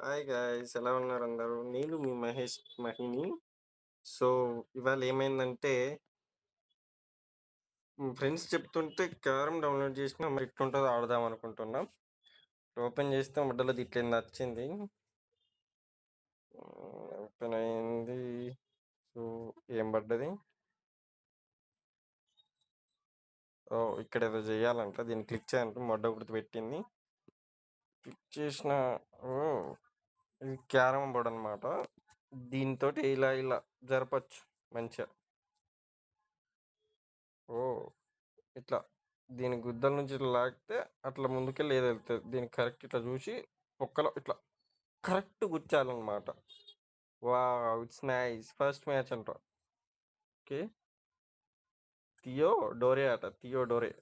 Hi guys, ఎలా ఉన్నారు అందరూ? నేను మీ మహేష్ మహిని. సో ఇవాళ ఏమైందంటే, ఫ్రెండ్స్ చెప్తుంటే క్యారం డౌన్లోడ్ చేసిన మరి ఎట్లుంటుందో ఆడదాం అనుకుంటున్నాం. ఓపెన్ చేస్తే మధ్యలో ఇట్లా నచ్చింది. ఓపెన్ అయింది. సో ఏం పడ్డది? ఓ, ఇక్కడ ఏదో చేయాలంట. దీన్ని క్లిక్ చేయాలంటే మొడ్డ గుర్తు పెట్టింది. క్లిక్ చేసిన. ఓ, ఇది క్యారం బోర్డ్ అనమాట. దీంతో ఇలా ఇలా జరపచ్చు మంచిగా. ఓ, ఇట్లా దీని గుద్దల నుంచి ఇట్లా లాగితే అట్లా ముందుకెళ్ళి ఏది వెళ్తుంది. దీనికి కరెక్ట్ ఇట్లా చూసి ఒక్కలో ఇట్లా కరెక్ట్ గుచ్చాలన్నమాట. వా, ఇట్స్ నైస్. ఫస్ట్ మ్యాచ్ అంట. ఓకే, తియో డోరే ఆట. తియో డోరే.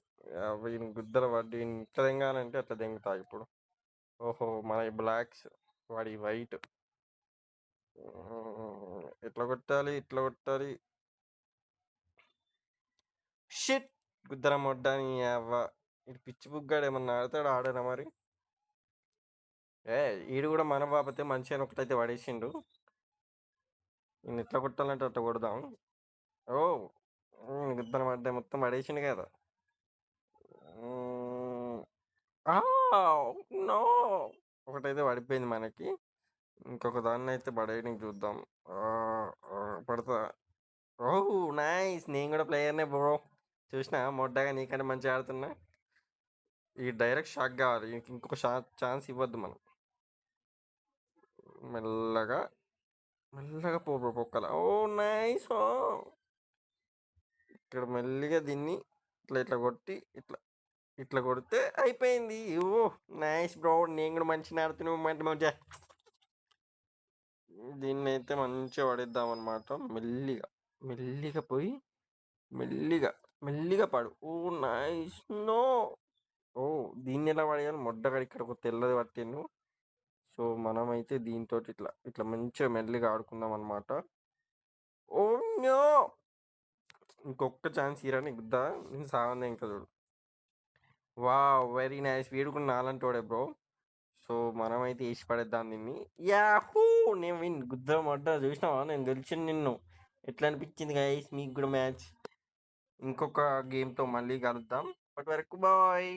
వీని గుద్దల వాడి ఇట్లా దెంగాలంటే అట్లా దెంగుతా ఇప్పుడు. ఓహో, మన బ్లాక్స్, వాడి వైట్. ఎట్లా కొట్టాలి, ఇట్లా కొట్టాలి. షిట్, గుద్దల మొడ్డాని అవ్వ. ఇటు పిచ్చి బుగ్గాడు ఏమన్నా ఆడతాడు? ఆడారా మరి? ఏ, ఈడు కూడా మన బాపతే మంచి అని ఒకటైతే పడేసిండు. నేను ఎట్లా కొట్టాలంటే అట్లా కొడదాం. ఓ, గుద్దన పడ్డా, మొత్తం పడేసిండు కదా. నో, ఒకటైతే పడిపోయింది మనకి. ఇంకొక దాన్ని అయితే పడేయడానికి చూద్దాం. ఆ, పడతా. ఓహ్, నైస్. నేను కూడా ప్లేయర్నే బ్రో. చూసినా మొడ్డగా నీకంటే మంచిగా ఆడుతున్నా. ఈ డైరెక్ట్ షాక్ కావాలి. ఇంకొక ఛాన్స్ ఇవ్వద్దు మనం. మెల్లగా మెల్లగా పో బ్రో పొక్కల. ఓ నైస్. ఇక్కడ మెల్లిగా దీన్ని ఇట్లా ఇట్లా కొట్టి ఇట్లా ఇట్లా కొడితే అయిపోయింది. ఓ నైస్ బ్రో, నేను కూడా మంచిగా ఆడుతున్నావు మంచి. దీన్ని అయితే మంచిగా పడేద్దాం అనమాట. మెల్లిగా మెల్లిగా పోయి మెల్లిగా మెల్లిగా పడు. ఓ నైస్. నో. ఓ, దీన్ని ఎలా పడేయాలి? మొడ్డగా ఇక్కడ ఒక తెల్లది పట్టిండు. సో మనమైతే దీంతో ఇట్లా ఇట్లా మంచిగా మెల్లిగా ఆడుకుందాం అనమాట. ఓ నో, ఇంకొక ఛాన్స్ ఇరాని గుద్దా. నేను సాగందే ఇంకా చూడు. వా, వెరీ నైస్. వీడు కూడా నాలంటోడే బ్రో. సో మనమైతే వేసి పడేద్దాం దీన్ని. యాహూ, నేను విన్. గుద్ద మడ్డ చూసినావా? నేను గెలిచిన నిన్ను. ఎట్లా అనిపించింది గైస్ మీకు కూడా మ్యాచ్? ఇంకొక గేమ్తో మళ్ళీ కలుద్దాం. అప్పటి వరకు బాయ్.